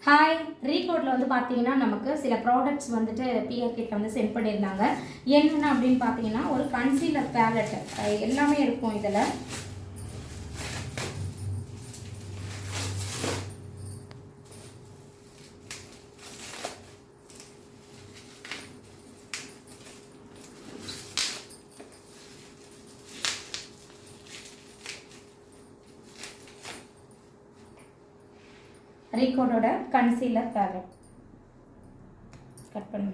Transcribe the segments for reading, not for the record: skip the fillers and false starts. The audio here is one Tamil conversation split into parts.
ஹாய் ரீகோடில் வந்து பார்த்தீங்கன்னா நமக்கு சில ப்ராடக்ட்ஸ் வந்துட்டு பிஆர் கிட்ட வந்து சென்ட் பண்ணியிருந்தாங்க. என்னென்ன அப்படின்னு பார்த்தீங்கன்னா ஒரு கன்சீலர் பேலட் எல்லாமே இருக்கும் இதில். ரீகோடோட கன்சீலர் பேலட் கட் பண்ணு.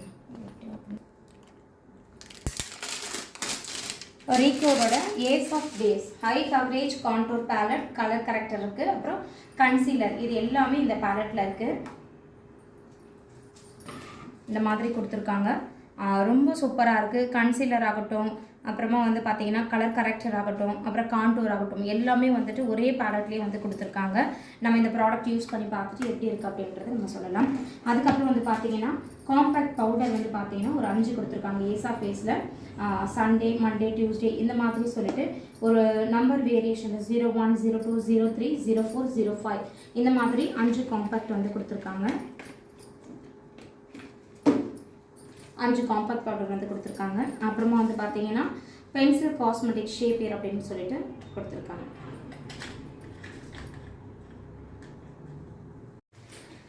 ரீகோடோட ace of base high coverage contour palette, colour corrector இருக்குது, அப்புறம் கன்சீலர், இது எல்லாமே இந்த பேலட்டில் இருக்குது. இந்த மாதிரி கொடுத்துருக்காங்க. ரொம்ப சூப்பராக இருக்குது. கன்சீலர் ஆகட்டும், அப்புறமா வந்து பார்த்தீங்கன்னா கலர் கரெக்டர் ஆகட்டும், அப்புறம் கான்டூர் ஆகட்டும், எல்லாமே வந்துட்டு ஒரே பேலட்லேயே வந்து கொடுத்துருக்காங்க. நம்ம இந்த ப்ராடக்ட் யூஸ் பண்ணி பார்த்துட்டு எப்படி இருக்குது அப்படின்றத நம்ம சொல்லலாம். அதுக்கப்புறம் வந்து பார்த்தீங்கன்னா காம்பேக்ட் பவுடர் வந்து பார்த்தீங்கன்னா ஒரு 5 கொடுத்துருக்காங்க. ஏசா ஃபேஸில் சண்டே, மண்டே, டியூஸ்டே இந்த மாதிரி சொல்லிட்டு ஒரு நம்பர் வேரியேஷன் 01, 02, 03, 04, 05 இந்த மாதிரி 5 காம்பேக்ட் வந்து கொடுத்துருக்காங்க. 5 காம்பேக்ட் பவுடர் வந்து கொடுத்துருக்காங்க. அப்புறமா வந்து பார்த்தீங்கன்னா பென்சில் காஸ்மெட்டிக் ஷேப்பியர் அப்படின்னு சொல்லிட்டு கொடுத்துருக்காங்க.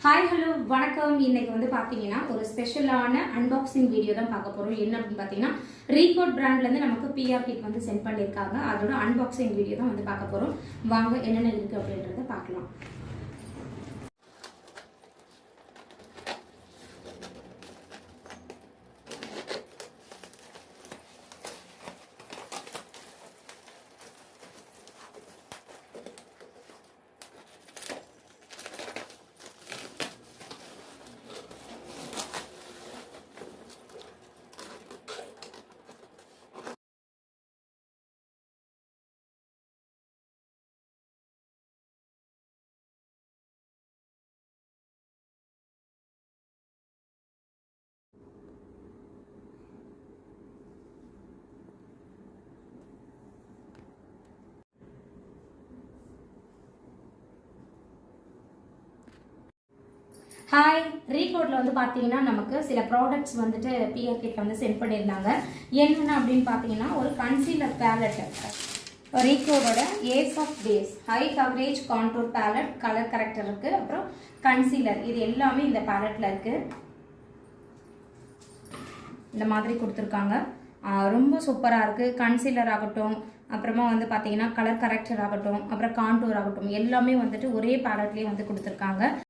ஹாய் ஹலோ வணக்கம். இன்னைக்கு வந்து பார்த்தீங்கன்னா ஒரு ஸ்பெஷலான அன்பாக்சிங் வீடியோ தான் பார்க்க போகிறோம். என்ன அப்படின்னு பார்த்தீங்கன்னா ரீகோட் பிராண்ட்லேருந்து நமக்கு பிஆர் கிட் வந்து சென்ட் பண்ணியிருக்காங்க. அதோட அன்பாக்சிங் வீடியோ தான் வந்து பார்க்க போகிறோம். வாங்க என்னென்ன இருக்குது அப்படின்றத பார்க்கலாம். ஹாய் ரீகோடில் வந்து பார்த்தீங்கன்னா நமக்கு சில ப்ராடக்ட்ஸ் வந்துட்டு பிஆர் கிட்ட வந்து சென்ட் பண்ணியிருந்தாங்க. என்னென்ன அப்படின்னு பார்த்தீங்கன்னா ஒரு கன்சீலர் பேலட், ரீகோடோட ace of base high coverage contour palette, colour corrector இருக்குது, அப்புறம் கன்சீலர், இது எல்லாமே இந்த பேலட்டில் இருக்குது. இந்த மாதிரி கொடுத்துருக்காங்க. ரொம்ப சூப்பராக இருக்குது. கன்சீலர் ஆகட்டும், அப்புறமா வந்து பார்த்தீங்கன்னா கலர் கரெக்டர் ஆகட்டும், அப்புறம் கான்டூர் ஆகட்டும், எல்லாமே வந்துட்டு ஒரே பேலட்லேயே வந்து கொடுத்துருக்காங்க.